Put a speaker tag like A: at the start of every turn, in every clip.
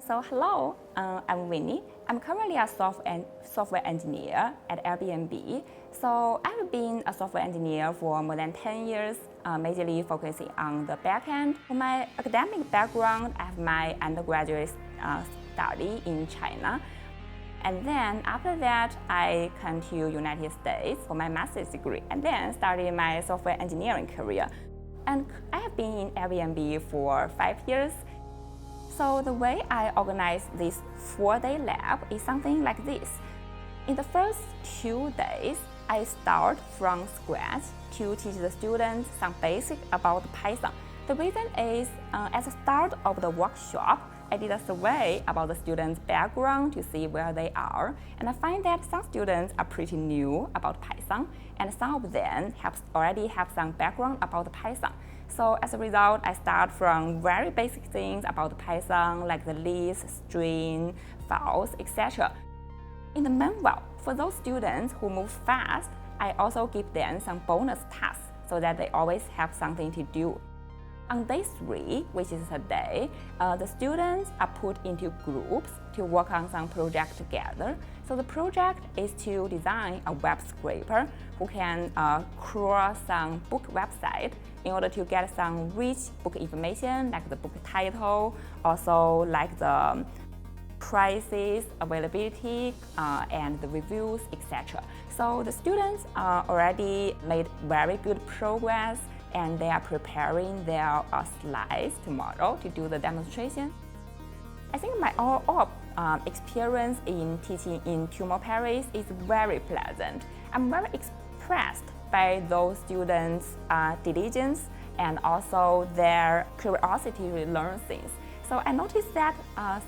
A: So hello, I'm Winnie. I'm currently a software engineer at Airbnb. So I've been a software engineer for more than 10 years, majorly focusing on the backend. For my academic background, I have my undergraduate study in China. And then after that, I came to United States for my master's degree and then started my software engineering career. And I have been in Airbnb for 5 years. So the way I organize this 4-day lab is something like this. In the first 2 days, I start from scratch to teach the students some basic about Python. The reason is, at the start of the workshop, I did a survey about the students' background to see where they are, and I find that some students are pretty new about Python, and some of them already have some background about Python. So as a result, I start from very basic things about Python, like the list, string, files, etc. In the meanwhile, for those students who move fast, I also give them some bonus tasks so that they always have something to do. On day 3, which is a day, the students are put into groups to work on some project together. So the project is to design a web scraper who can crawl some book website in order to get some rich book information like the book title, also like the prices, availability, and the reviews, etc. So the students already made very good progress and they are preparing their slides tomorrow to do the demonstration. I think my overall experience in teaching in Tumor Paris is very pleasant. I'm very impressed by those students' diligence and also their curiosity to learn things. So I noticed that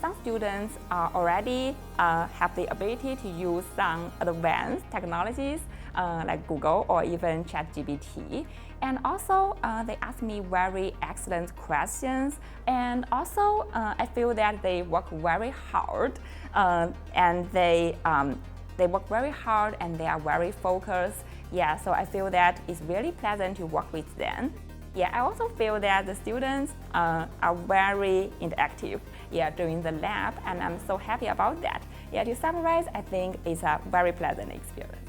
A: some students already have the ability to use some advanced technologies like Google or even ChatGPT. And also, they ask me very excellent questions. And also, I feel that they work very hard, and they work very hard and they are very focused. Yeah, so I feel that it's really pleasant to work with them. Yeah, I also feel that the students are very interactive during the lab, and I'm so happy about that. Yeah, to summarize, I think it's a very pleasant experience.